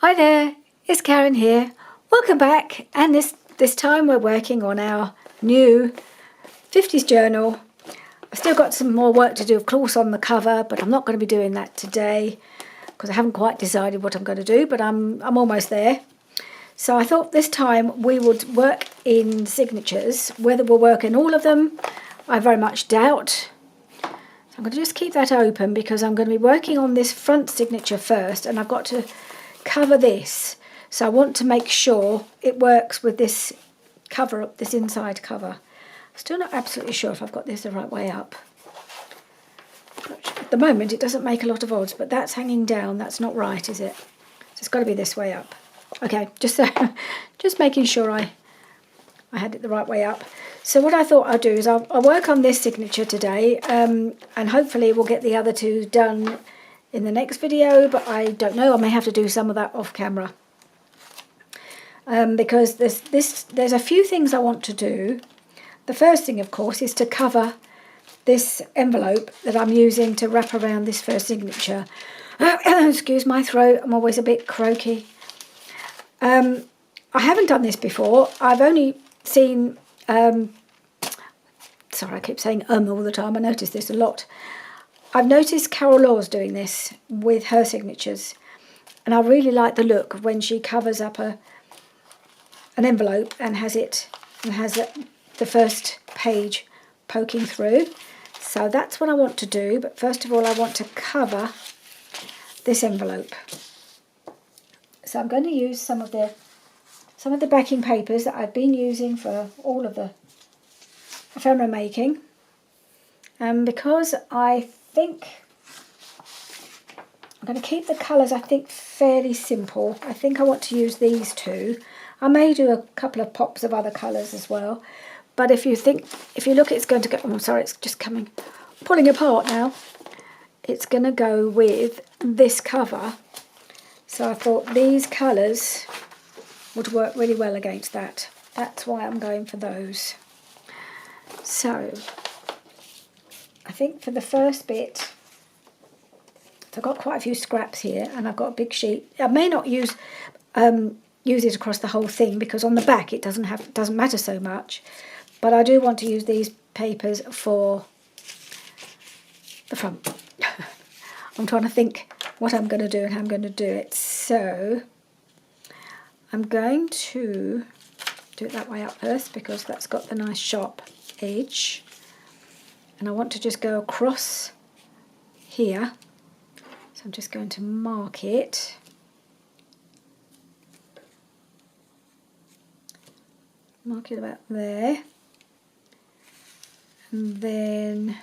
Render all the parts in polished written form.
Hi there, it's Karen here. Welcome back, and this time we're working on our new 50s journal. I've still got some more work to do, of course, on the cover, but I'm not going to be doing that today because I haven't quite decided what I'm going to do, but I'm almost there. So I thought this time we would work in signatures. Whether we'll work in all of them, I very much doubt. So I'm going to just keep that open because I'm going to be working on this front signature first, and I've got to cover this, so I want to make sure it works with this cover up, this inside cover. Still not absolutely sure if I've got this the right way up. At the moment it doesn't make a lot of odds, but that's hanging down. That's not right, is it? So it's got to be this way up. Okay, just making sure I had it the right way up. So what I thought I'd do is I'll work on this signature today, and hopefully we'll get the other two done in the next video, but I don't know, I may have to do some of that off camera, because there's a few things I want to do. The first thing, of course, is to cover this envelope that I'm using to wrap around this first signature. Excuse my throat, I'm always a bit croaky. I haven't done this before. I've only seen sorry, I keep saying all the time. I notice this a lot. I've noticed Carol Laws doing this with her signatures, and I really like the look of when she covers up an envelope and has the first page poking through. So that's what I want to do, but first of all I want to cover this envelope. So I'm going to use some of the backing papers that I've been using for all of the ephemera making, because I think I'm going to keep the colours, I think, fairly simple. I think I want to use these two. I may do a couple of pops of other colours as well, but if you look, it's going to go, oh sorry, it's just pulling apart now. It's going to go with this cover, so I thought these colours would work really well against that. That's why I'm going for those. So I think for the first bit, I've got quite a few scraps here, and I've got a big sheet. I may not use it across the whole thing because on the back it doesn't matter so much, but I do want to use these papers for the front. I'm trying to think what I'm going to do and how I'm going to do it. So I'm going to do it that way up first because that's got the nice sharp edge. And I want to just go across here, so I'm just going to mark it. Mark it about there, and then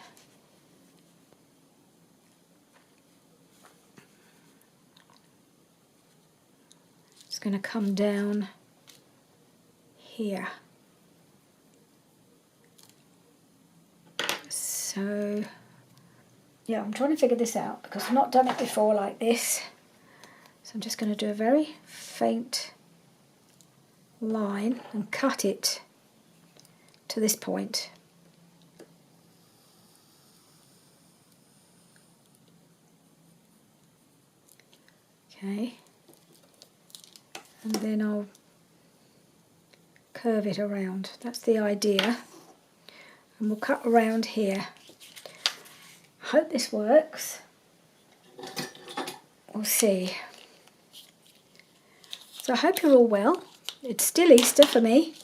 it's going to come down here. So, yeah, I'm trying to figure this out because I've not done it before like this. So I'm just going to do a very faint line and cut it to this point. Okay. And then I'll curve it around. That's the idea. And we'll cut around here. I hope this works. We'll see. So I hope you're all well. It's still Easter for me.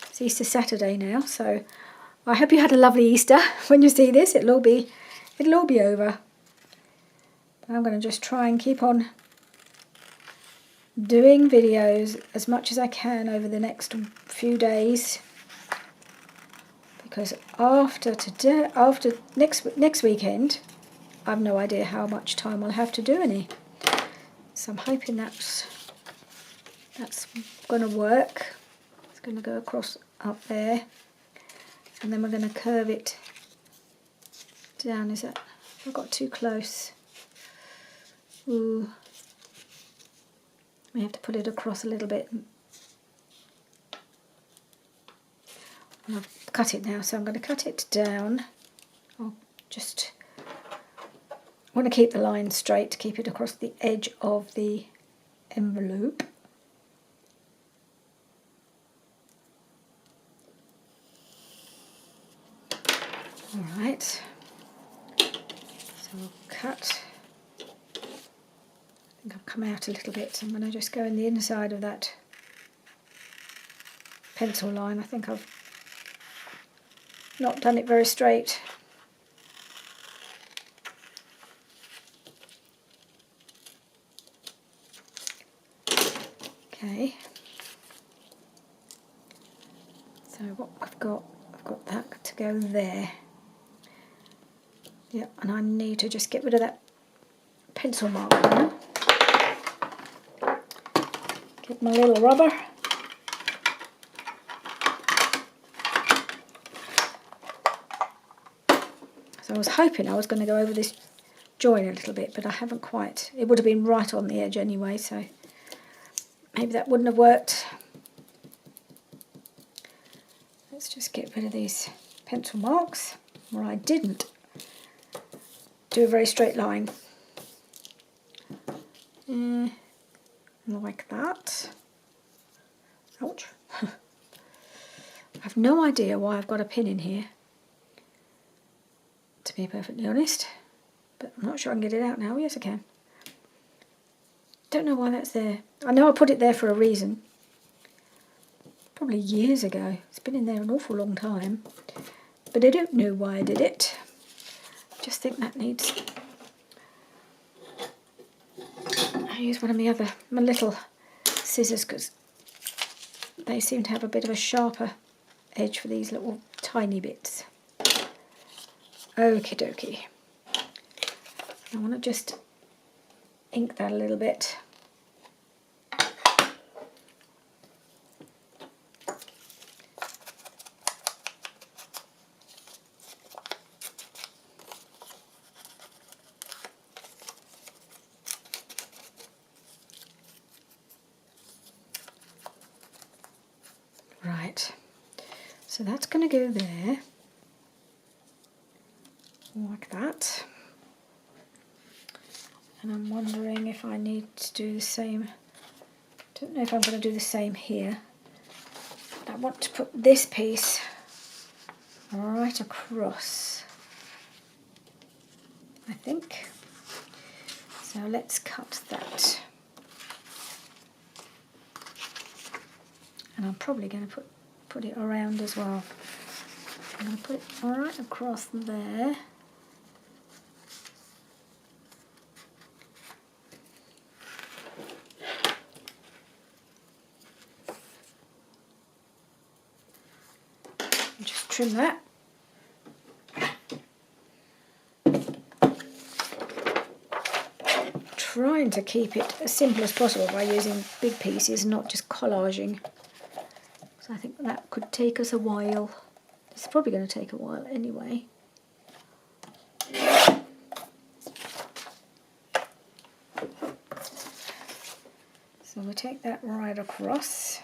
It's Easter Saturday now, so I hope you had a lovely Easter. When you see this, it'll all be over. I'm going to just try and keep on doing videos as much as I can over the next few days, because after next weekend, I've no idea how much time I'll have to do any. So I'm hoping that's going to work. It's going to go across up there, and then we're going to curve it down. Is that? I got too close. Ooh. We have to pull it across a little bit. And I've cut it now, so I'm going to cut it down. I'll just want to keep the line straight to keep it across the edge of the envelope. Alright, so we'll cut. I think I've come out a little bit, so I'm going to just go in the inside of that pencil line. I think I've not done it very straight. Okay, so what I've got that to go there. Yeah, and I need to just get rid of that pencil mark now. Get my little rubber. So I was hoping I was going to go over this join a little bit, but I haven't quite. It would have been right on the edge anyway, so maybe that wouldn't have worked. Let's just get rid of these pencil marks where I didn't do a very straight line. Like that. Ouch. I have no idea why I've got a pin in here, to be perfectly honest, but I'm not sure I can get it out now. Yes, I can. Don't know why that's there. I know I put it there for a reason. Probably years ago. It's been in there an awful long time, but I don't know why I did it. I just think that needs... I use one of my little scissors because they seem to have a bit of a sharper edge for these little tiny bits. Okie dokie. I want to just ink that a little bit. Right, so that's going to go there, like that. And I'm wondering if I need to do the same. Don't know if I'm going to do the same here. But I want to put this piece right across, I think. So let's cut that. And I'm probably going to put it around as well. I'm going to put it right across there. Just trim that. Trying to keep it as simple as possible by using big pieces, not just collaging. So I think that could take us a while. It's probably going to take a while anyway. So we'll take that right across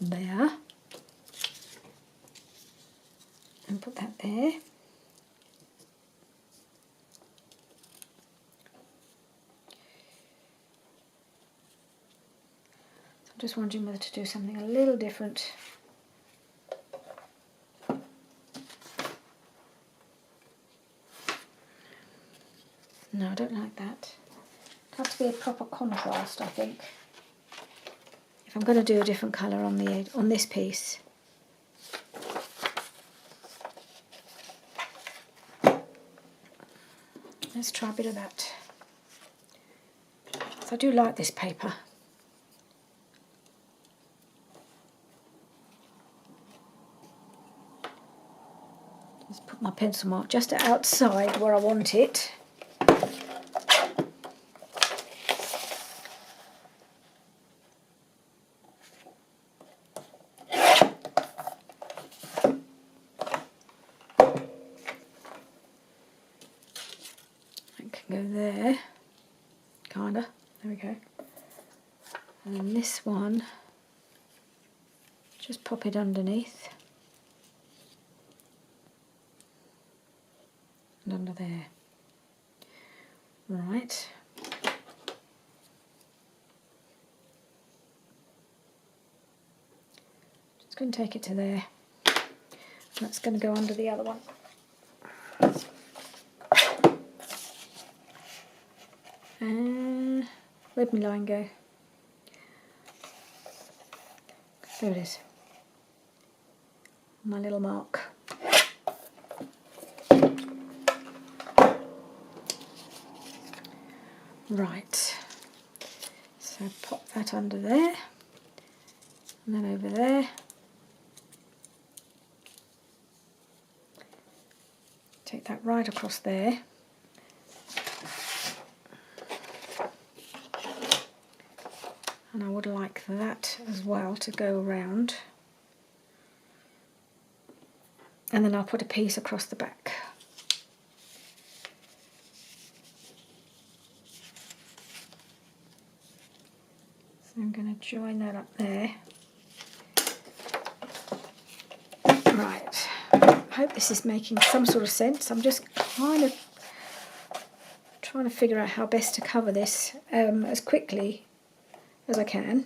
there and put that there. Just wondering whether to do something a little different. No, I don't like that. It has to be a proper contrast, I think. If I'm going to do a different colour on the edge, on this piece. Let's try a bit of that. So I do like this paper. Just put my pencil mark just outside where I want it. It can go there, kinda. There we go. And then this one, just pop it underneath. And under there. Right. going to take it to there. That's going to go under the other one. Where'd my line go? There it is. My little mark. Right. So pop that under there. And then over there. Take that right across there. And I would like that as well to go around. And then I'll put a piece across the back. So I'm going to join that up there. Right. I hope this is making some sort of sense. I'm just kind of trying to figure out how best to cover this as quickly as I can.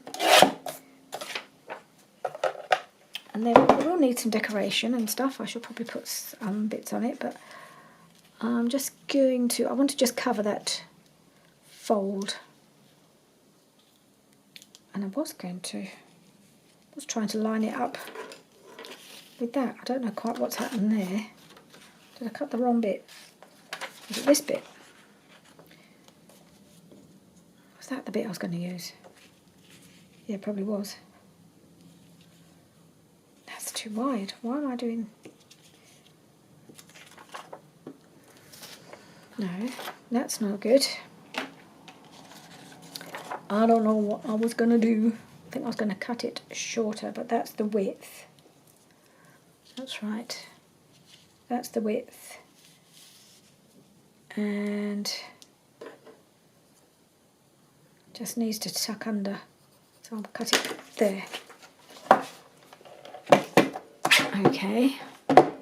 And then we'll need some decoration and stuff. I should probably put some bits on it, but I'm just going to, I want to just cover that fold. And I was trying to line it up with that. I don't know quite what's happened there. Did I cut the wrong bit? Was it this bit? Was that the bit I was going to use? Yeah, it probably was. That's too wide. Why am I doing... No, that's not good. I don't know what I was going to do. I think I was going to cut it shorter, but that's the width. That's right. That's the width. And just needs to tuck under. So I'll cut it there. Okay.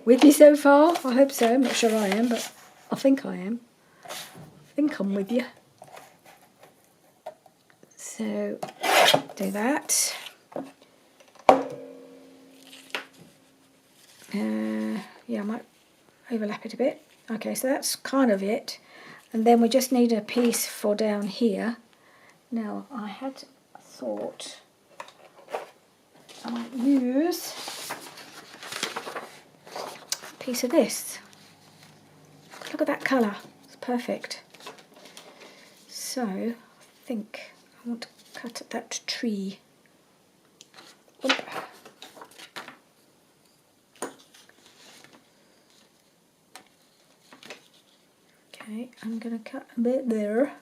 With you so far? I hope so. I'm not sure I am, but I think I am. I think I'm with you. So, do that. Yeah, I might overlap it a bit. Okay, so that's kind of it. And then we just need a piece for down here. Now, I had thought I might use a piece of this. Look at that colour. It's perfect. So, I think I want to cut that tree. Oop. Okay, I'm going to cut a bit there.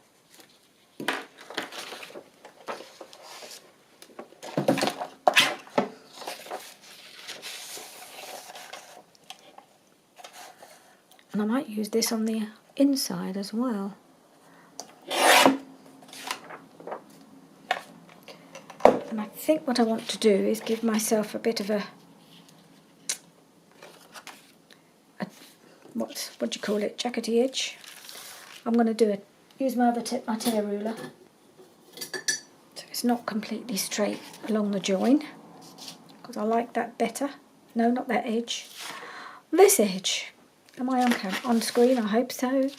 And I might use this on the inside as well. And I think what I want to do is give myself a bit of a what do you call it, jackety edge. I'm going to do it. Use my other my tear ruler, so it's not completely straight along the join, because I like that better. No, not that edge. This edge. Am I on screen? I hope so.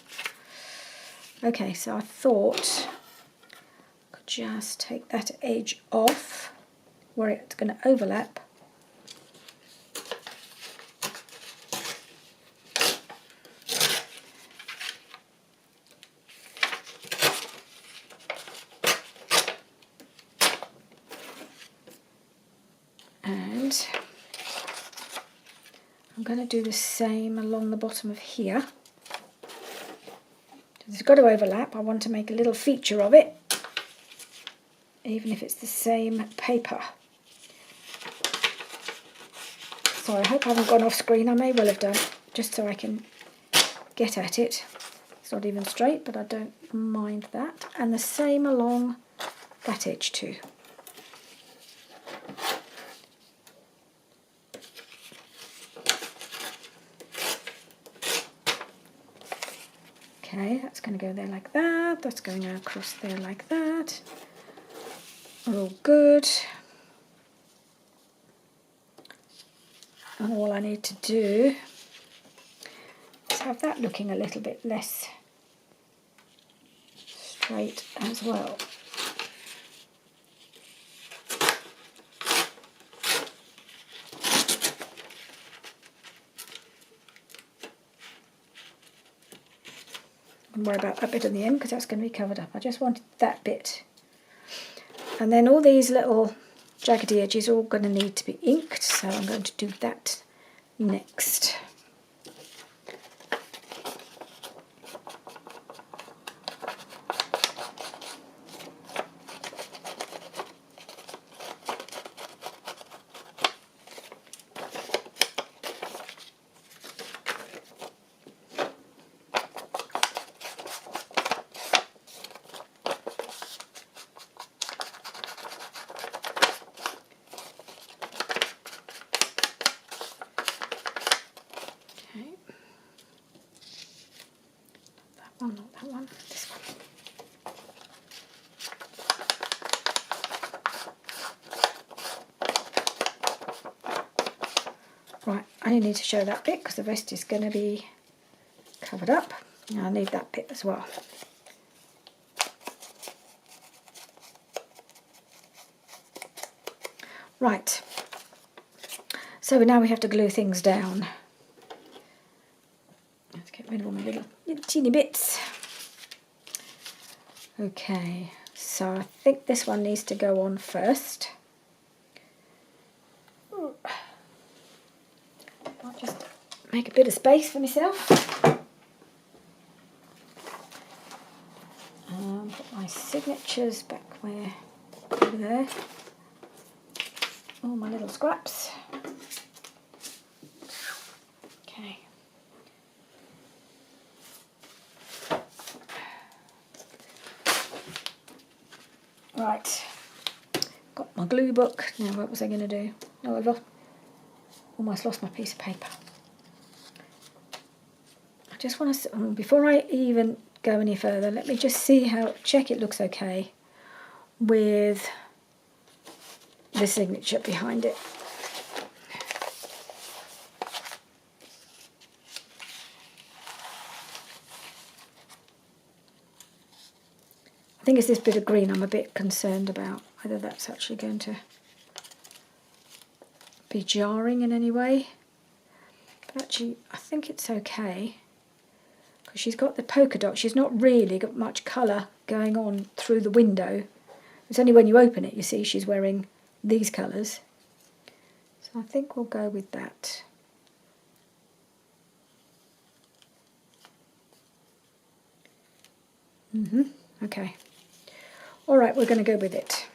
Okay, so I thought I could just take that edge off where it's going to overlap. And I'm going to do the same along the bottom of here. It's got to overlap. I want to make a little feature of it, even if it's the same paper. So I hope I haven't gone off screen. I may well have done, just so I can get at it. It's not even straight, but I don't mind that. And the same along that edge too. Okay, that's going to go there like that. That's going across there like that. We're all good. And all I need to do is have that looking a little bit less straight as well. Don't worry about that bit in the end because that's going to be covered up. I just wanted that bit. And then all these little jaggedy edges are all going to need to be inked, so I'm going to do that next. Not that one, this one. Right, I only need to show that bit because the rest is going to be covered up. And I need that bit as well. Right, so now we have to glue things down. Let's get rid of all my little teeny bits. Okay, so I think this one needs to go on first. I'll just make a bit of space for myself. Put my signatures back where, over there. All my little scraps. Okay. Right, got my glue book. Now what was I going to do? Oh, I've almost lost my piece of paper. I just want to, before I even go any further, let me just see check it looks okay with the signature behind it. I think it's this bit of green I'm a bit concerned about, whether that's actually going to be jarring in any way. But actually, I think it's okay, because she's got the polka dot. She's not really got much colour going on through the window. It's only when you open it you see she's wearing these colours. So I think we'll go with that. Okay. All right, we're going to go with it.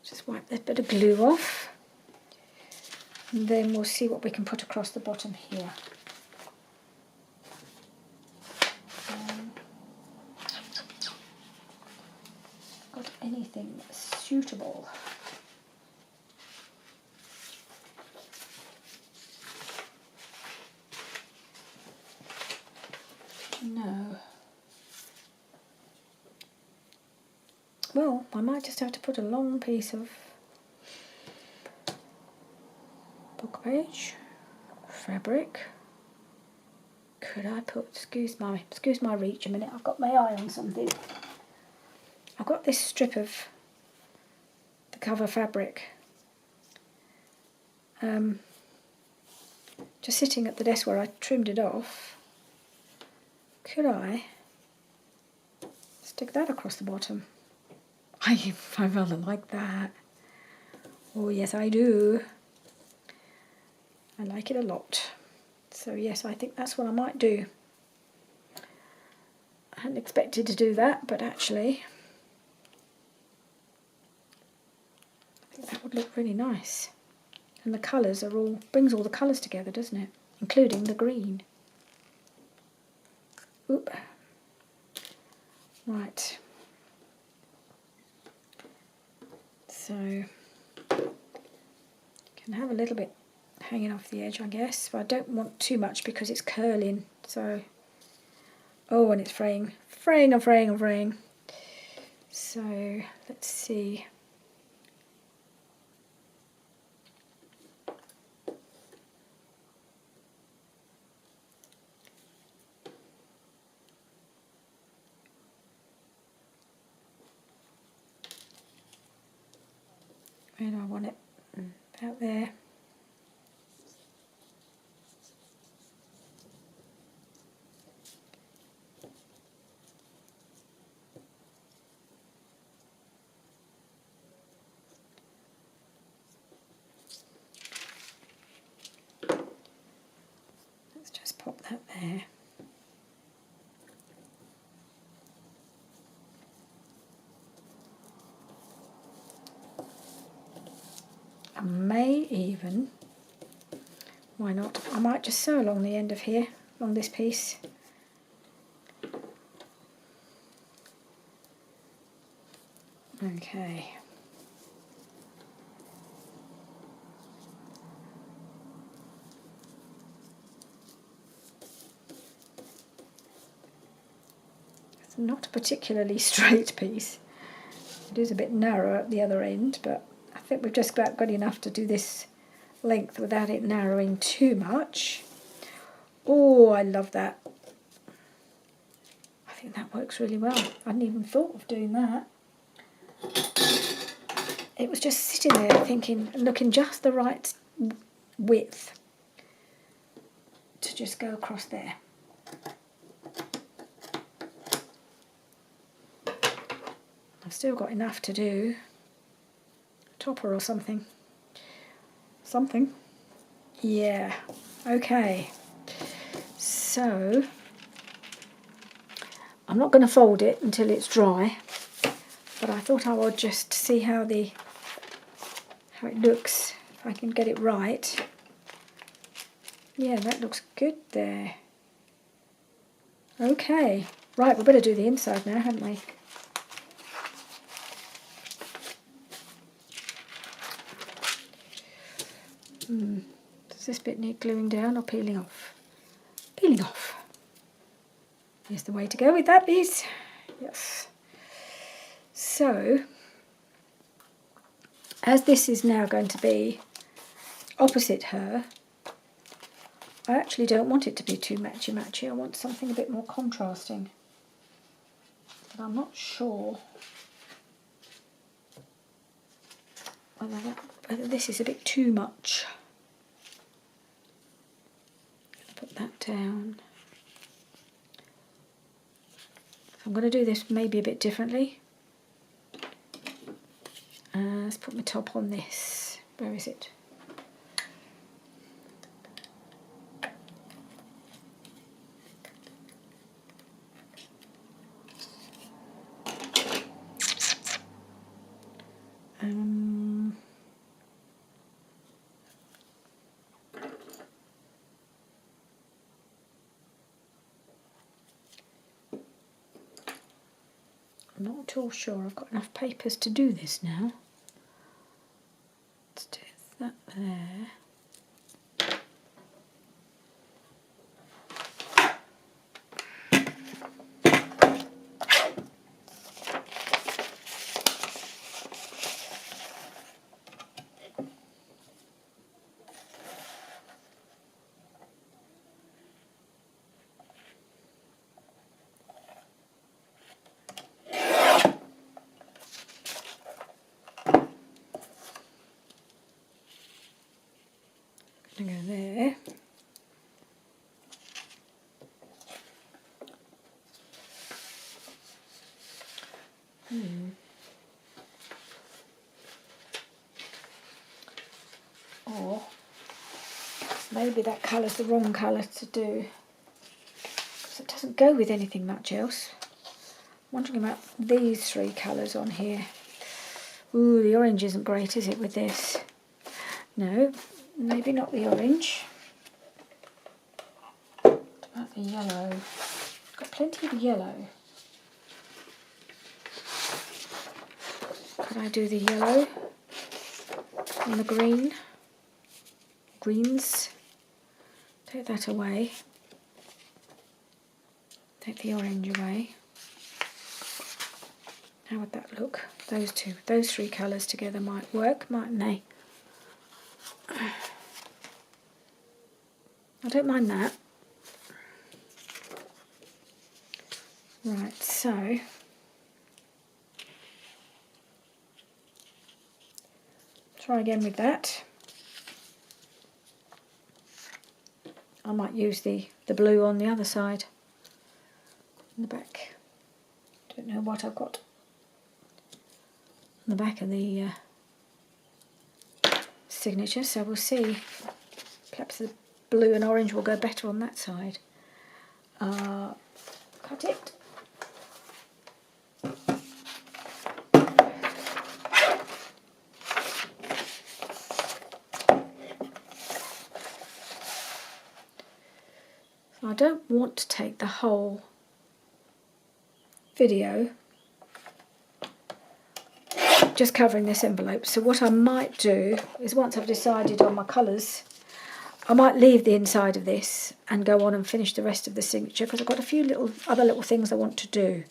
Just wipe that bit of glue off, and then we'll see what we can put across the bottom here. Got anything suitable? Well, I might just have to put a long piece of book page fabric. Could I put, excuse my reach a minute, I've got my eye on something. I've got this strip of the cover fabric just sitting at the desk where I trimmed it off. Could I stick that across the bottom? I rather like that. Oh yes, I do. I like it a lot. So yes, I think that's what I might do. I hadn't expected to do that, but actually I think that would look really nice. And the colours are all, brings all the colours together, doesn't it? Including the green. Oop. Right. So, can have a little bit hanging off the edge, I guess, but I don't want too much because it's curling. So, oh, and it's fraying. Fraying and fraying and fraying. So, let's see. Where do I want it? About there. Let's just pop that there. I may even, why not, I might just sew along the end of here, along this piece. Okay. It's not a particularly straight piece. It is a bit narrow at the other end, but I think we've just about got enough to do this length without it narrowing too much. Oh, I love that. I think that works really well. I hadn't even thought of doing that. It was just sitting there thinking, looking just the right width to just go across there. I've still got enough to do a topper or something. Something. Yeah. Okay. So I'm not going to fold it until it's dry, but I thought I would just see how it looks, if I can get it right. Yeah, that looks good there. Okay. Right, we better do the inside now, haven't we? Does this bit need gluing down or peeling off? Peeling off. Here's the way to go with that piece. Yes. So, as this is now going to be opposite her, I actually don't want it to be too matchy-matchy. I want something a bit more contrasting. But I'm not sure whether this is a bit too much. Put that down. I'm going to do this maybe a bit differently. Let's put my top on this. Where is it? I'm not at all sure I've got enough papers to do this now. Let's do that there. Or maybe that colour's the wrong colour to do, because it doesn't go with anything much else. I'm wondering about these three colours on here. Ooh, the orange isn't great, is it, with this? No, maybe not the orange. What about the yellow? Got plenty of yellow. Could I do the yellow on the green? Greens. Take that away. Take the orange away. How would that look? Those three colours together might work, mightn't they? I don't mind that. Right, so try again with that. I might use the blue on the other side, in the back. Don't know what I've got on the back of the signature, so we'll see. Perhaps the blue and orange will go better on that side. Cut it. I don't want to take the whole video just covering this envelope, so what I might do is, once I've decided on my colours, I might leave the inside of this and go on and finish the rest of the signature, because I've got a few other little things I want to do.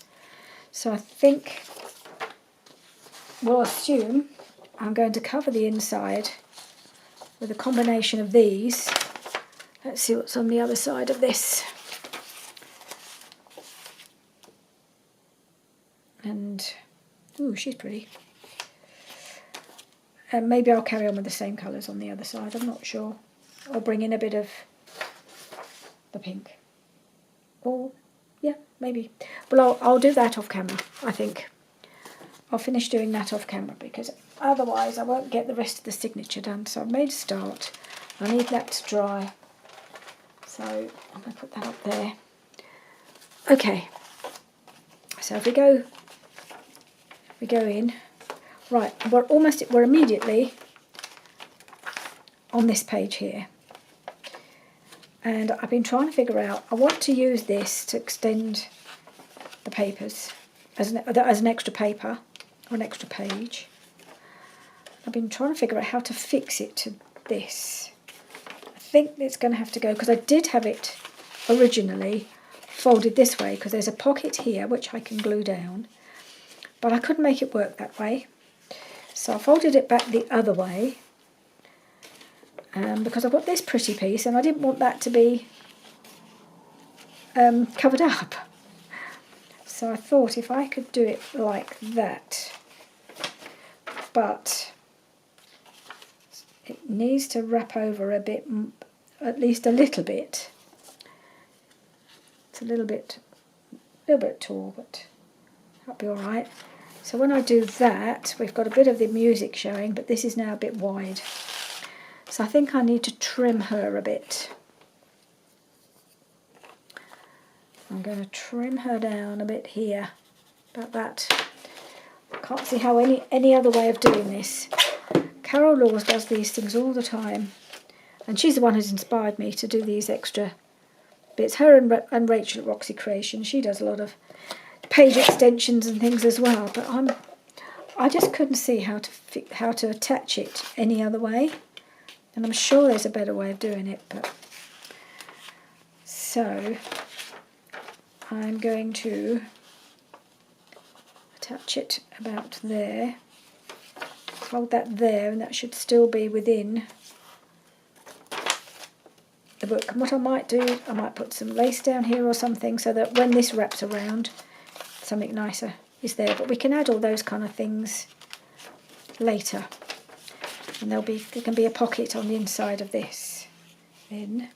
So I think we'll assume I'm going to cover the inside with a combination of these. Let's see what's on the other side of this. And, ooh, she's pretty. And maybe I'll carry on with the same colours on the other side, I'm not sure. Or bring in a bit of the pink. Or, yeah, maybe. Well, I'll do that off camera, I think. I'll finish doing that off camera, because otherwise I won't get the rest of the signature done. So I've made a start. I need that to dry. So I'm going to put that up there. Okay. So if we go in. Right, we're immediately on this page here. And I've been trying to figure out, I want to use this to extend the papers as an extra paper or an extra page. I've been trying to figure out how to fix it to this. I think it's going to have to go, because I did have it originally folded this way, because there's a pocket here which I can glue down, but I couldn't make it work that way. So I folded it back the other way, because I've got this pretty piece and I didn't want that to be covered up. So I thought if I could do it like that, but it needs to wrap over a bit, at least a little bit. It's a little bit tall, but that'll be all right. So when I do that, we've got a bit of the music showing, but this is now a bit wide. So I think I need to trim her a bit. I'm going to trim her down a bit here, about that. I can't see how any other way of doing this. Carol Laws does these things all the time, and she's the one who's inspired me to do these extra bits. Her and Rachel at Roxy Creation, she does a lot of page extensions and things as well, but I just couldn't see how to attach it any other way, and I'm sure there's a better way of doing it. But so I'm going to attach it about there, hold that there, and that should still be within the book. And what I might do, I might put some lace down here or something, so that when this wraps around, something nicer is there. But we can add all those kind of things later, and there can be a pocket on the inside of this then.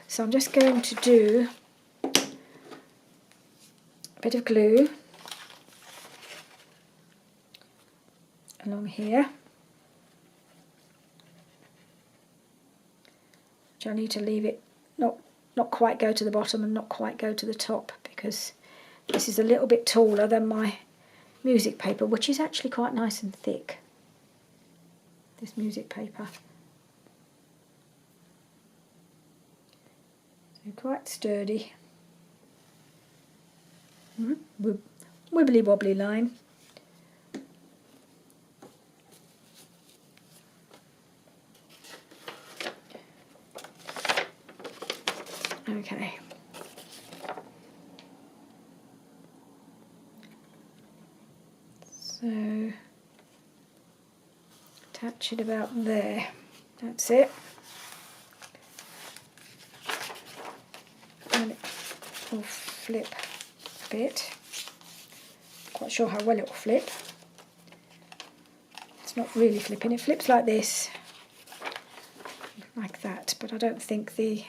So I'm just going to do a bit of glue along here, which I need to leave it not quite go to the bottom and not quite go to the top, because this is a little bit taller than my music paper, which is actually quite nice and thick, this music paper. So quite sturdy. Wibbly wobbly line. Okay. So attach it about there. That's it. And it will flip a bit. Quite sure how well it will flip. It's not really flipping. It flips like this, like that. But I don't think the.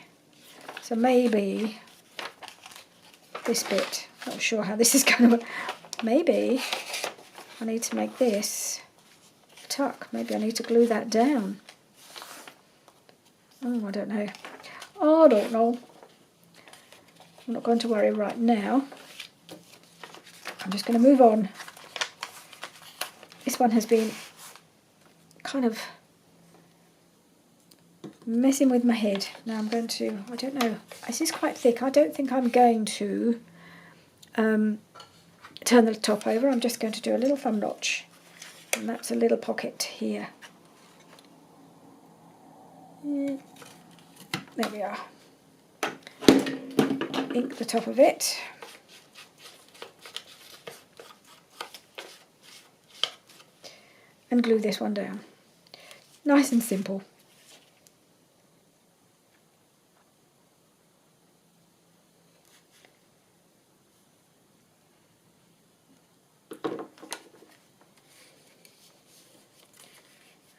So maybe this bit. Not sure how this is going to work. Maybe I need to make this tuck. Maybe I need to glue that down. Oh, I don't know. I don't know. I'm not going to worry right now. I'm just going to move on. This one has been kind of messing with my head. Now I'm going to, I don't know, this is quite thick. I don't think I'm going to turn the top over. I'm just going to do a little thumb notch, and that's a little pocket here. There we are. Ink the top of it. And glue this one down. Nice and simple.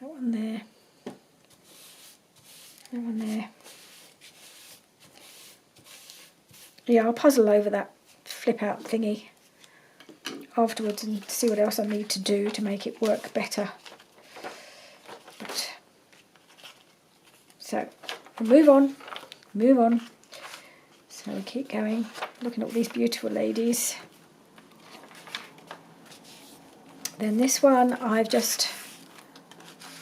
That one there. That one there. Yeah, I'll puzzle over that flip out thingy afterwards and see what else I need to do to make it work better. But, so we'll move on. So we keep going, looking at all these beautiful ladies. Then this one I've just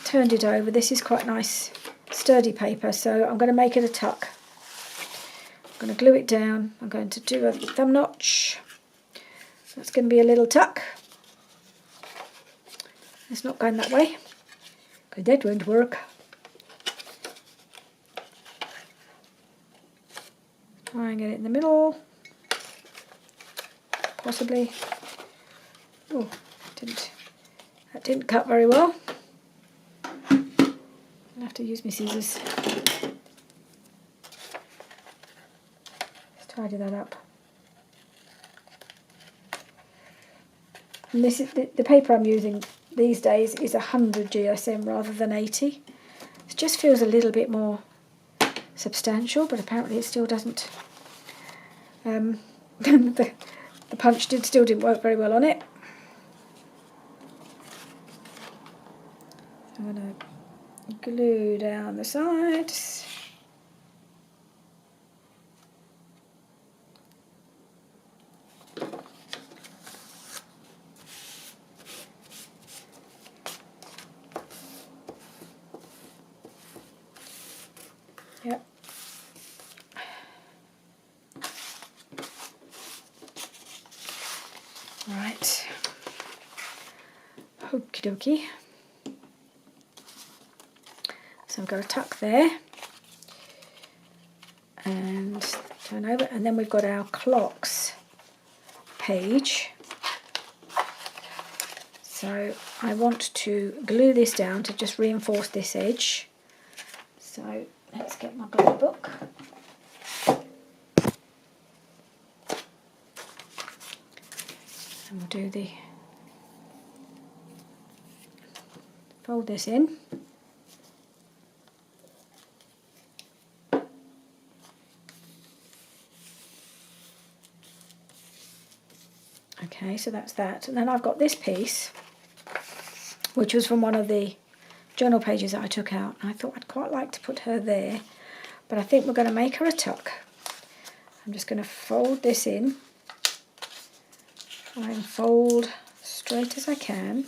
turned it over. This is quite nice sturdy paper, so I'm going to make it a tuck. I'm going to glue it down. I'm going to do a thumb notch. That's going to be a little tuck. It's not going that way, because that won't work. Try and get it in the middle, possibly. Oh, that didn't cut very well. I'll have to use my scissors. Let's tidy that up. And this is the paper I'm using these days is 100 GSM rather than 80. It just feels a little bit more substantial, but apparently it still doesn't. The punch still didn't work very well on it. I'm going to glue down the sides. Yep. Right. Okie dokie. So I've got a tuck there. And turn over. And then we've got our clocks page. So I want to glue this down to just reinforce this edge. So let's get my glue book. And we'll do the, fold this in. Okay, so that's that. And then I've got this piece, which was from one of the journal pages that I took out. And I thought I'd quite like to put her there, but I think we're going to make her a tuck. I'm just going to fold this in. Try and fold straight as I can.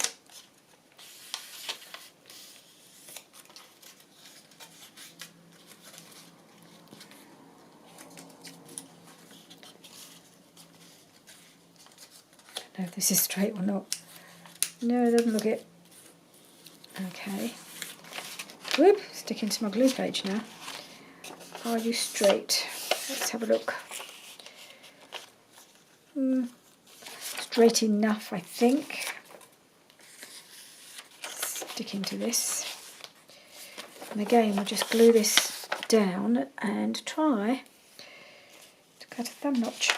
I don't know if this is straight or not. No, it doesn't look it. Okay. Whoop, stick into my glue page now. Are you straight? Let's have a look. Straight enough, I think. Stick into this. And again, we'll just glue this down and try to cut a thumb notch.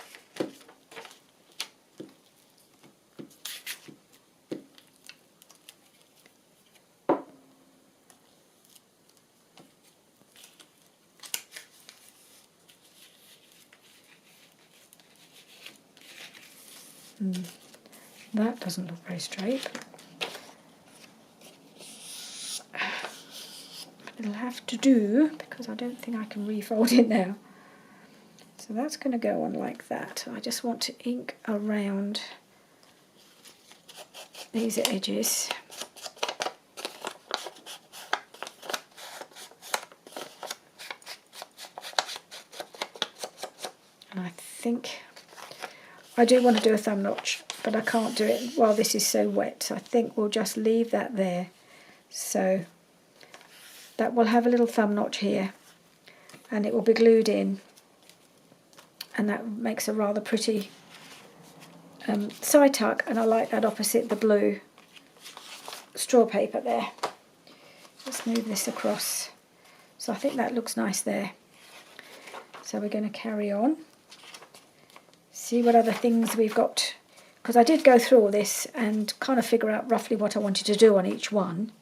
That doesn't look very straight. It'll have to do because I don't think I can refold it now. So that's going to go on like that. I just want to ink around these edges. And I think I do want to do a thumb notch, but I can't do it while this is so wet. So I think we'll just leave that there. So that will have a little thumb notch here, and it will be glued in, and that makes a rather pretty side tuck, and I like that opposite the blue straw paper there. Let's move this across. So I think that looks nice there. So we're going to carry on. See what other things we've got, because I did go through all this and kind of figure out roughly what I wanted to do on each one.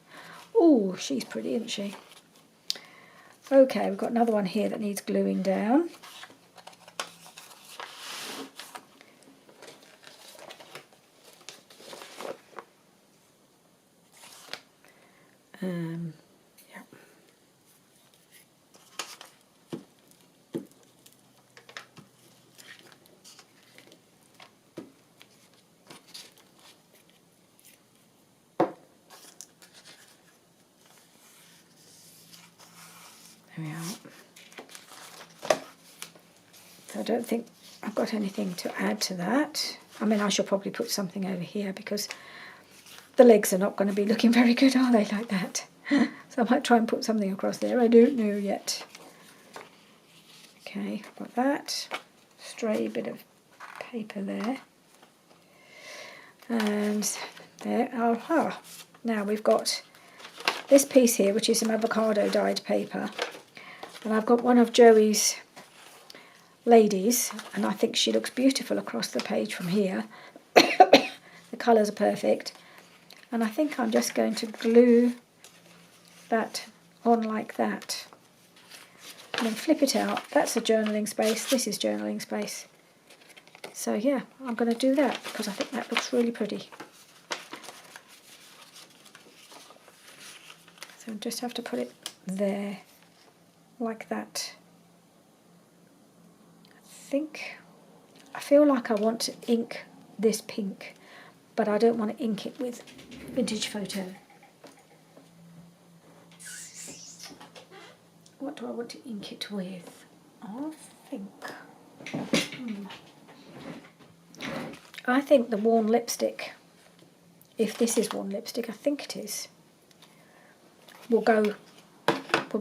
Oh, she's pretty, isn't she? Okay, we've got another one here that needs gluing down. Yeah. There we are. So I don't think I've got anything to add to that. I mean, I should probably put something over here because the legs are not going to be looking very good, are they, like that? So I might try and put something across there. I don't know yet. Okay, got that. Stray bit of paper there. And there. Oh, now we've got this piece here, which is some avocado dyed paper. And I've got one of Joey's ladies, and I think she looks beautiful across the page from here. The colours are perfect. And I think I'm just going to glue that on like that. And then flip it out. That's a journaling space. This is journaling space. So yeah, I'm going to do that because I think that looks really pretty. So I just have to put it there, like that. I feel like I want to ink this pink, but I don't want to ink it with Vintage Photo. What do I want to ink it with? I think the worn lipstick, if this is worn lipstick, I think it is, will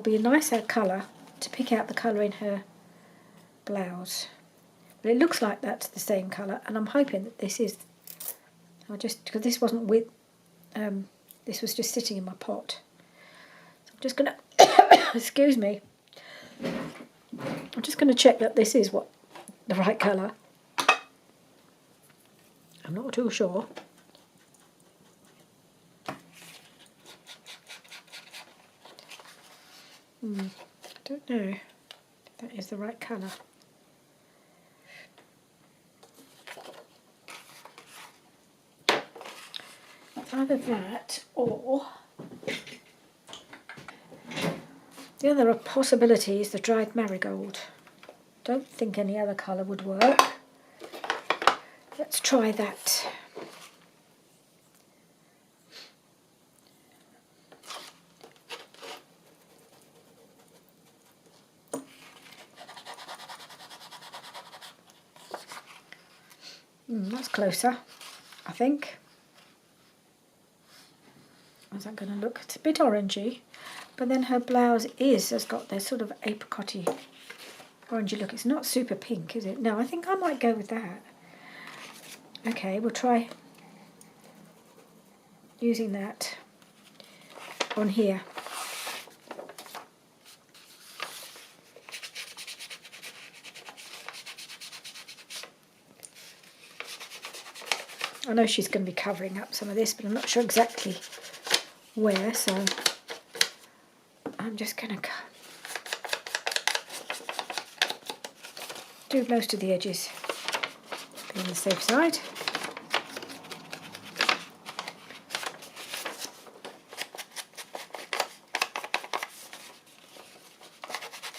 be a nicer colour to pick out the colour in her blouse. But it looks like that's the same colour, and I'm hoping that this is, because this wasn't with, this was just sitting in my pot. So I'm just going to, excuse me, I'm just going to check that this is the right colour. I'm not too sure. I don't know if that is the right colour. Either that or the other possibility is the dried marigold. Don't think any other colour would work. Let's try that. That's closer, I think. How's that going to look? It's a bit orangey, but then her blouse has got this sort of apricot-y orangey look. It's not super pink, is it? No, I think I might go with that. Okay, we'll try using that on here. I know she's going to be covering up some of this, but I'm not sure exactly where, so I'm just going to do most of the edges, be on the safe side.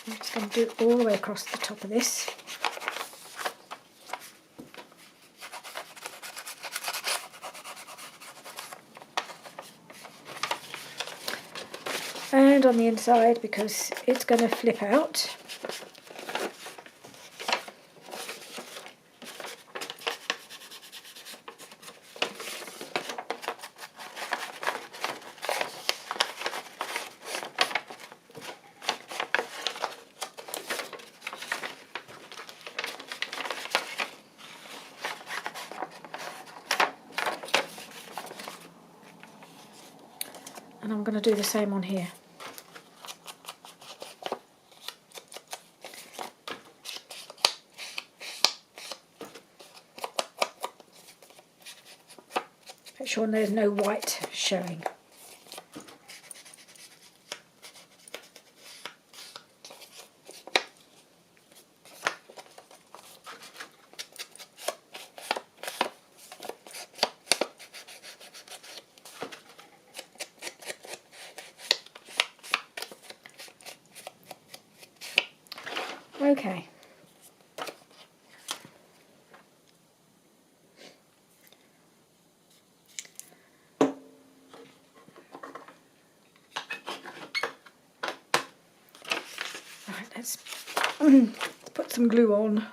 I'm just going to do it all the way across the top of this. And on the inside, because it's going to flip out. And I'm going to do the same on here. Make sure there's no white showing. Okay. Right, let's put some glue on.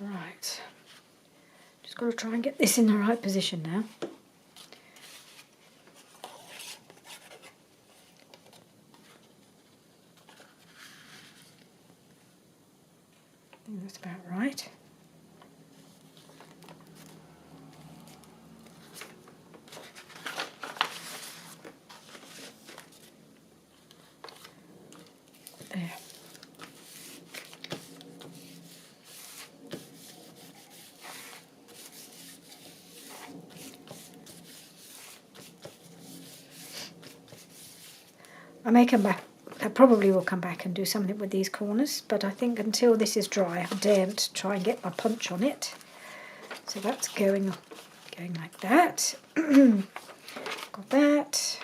Right, just got to try and get this in the right position now. I think that's about right. There. I may come back, I probably will come back and do something with these corners, but I think until this is dry I daren't try and get my punch on it. So that's going like that. Got that,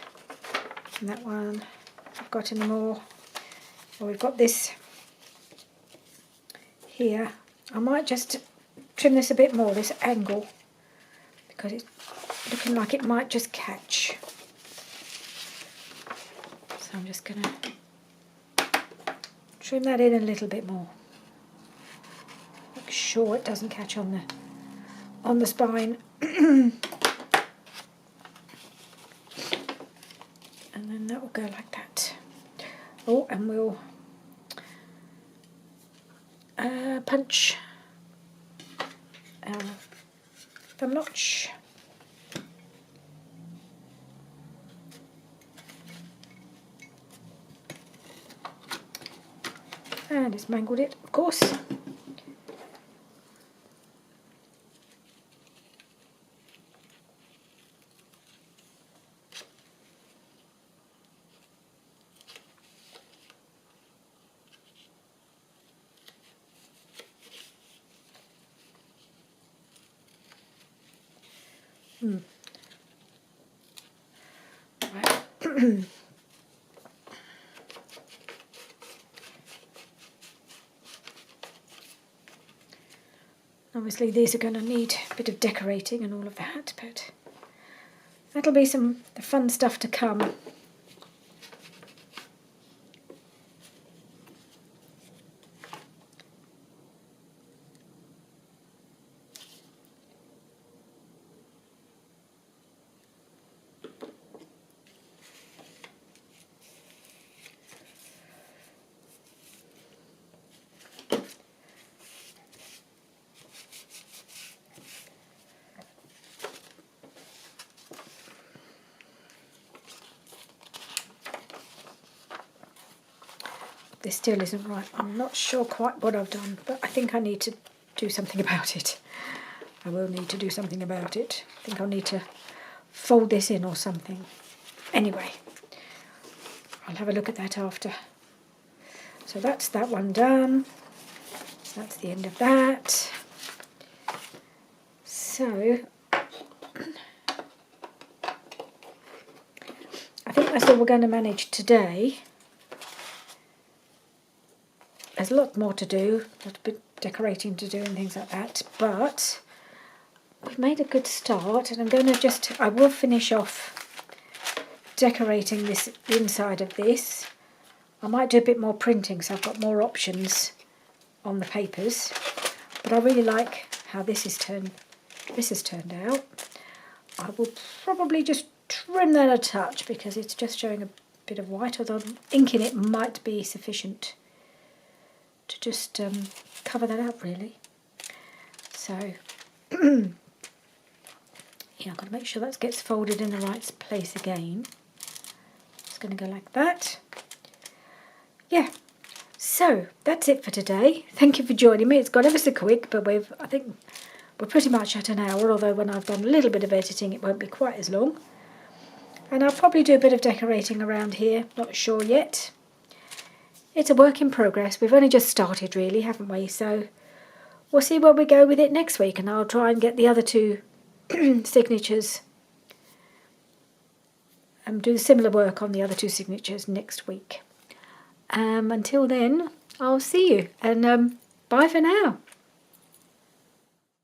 and that one. I've got any more. Well, we've got this here. I might just trim this a bit more, this angle, because it's looking like it might just catch. So I'm just going to trim that in a little bit more. Make sure it doesn't catch on the spine. And then that will go like that. Oh, and we'll punch our thumb notch. And it's mangled it, of course. Right. Obviously these are going to need a bit of decorating and all of that, but that'll be the fun stuff to come. This still isn't right. I'm not sure quite what I've done, but I think I need to do something about it. I will need to do something about it. I think I'll need to fold this in or something. Anyway, I'll have a look at that after. So that's that one done. That's the end of that. So I think that's all we're going to manage today. There's a lot more to do, a little bit decorating to do and things like that, but we've made a good start, and I'm going to I will finish off decorating this inside of this. I might do a bit more printing, so I've got more options on the papers, but I really like how this has turned out. I will probably just trim that a touch because it's just showing a bit of white, although ink in it might be sufficient to just cover that up really. So yeah, I've got to make sure that gets folded in the right place again. It's going to go like that. Yeah, so that's it for today. Thank you for joining me. It's gone ever so quick, but I think we're pretty much at an hour, although when I've done a little bit of editing it won't be quite as long. And I'll probably do a bit of decorating around here, not sure yet. It's a work in progress. We've only just started really, haven't we? So we'll see where we go with it next week, and I'll try and get the other two signatures and do similar work on the other two signatures next week. Until then, I'll see you, and bye for now.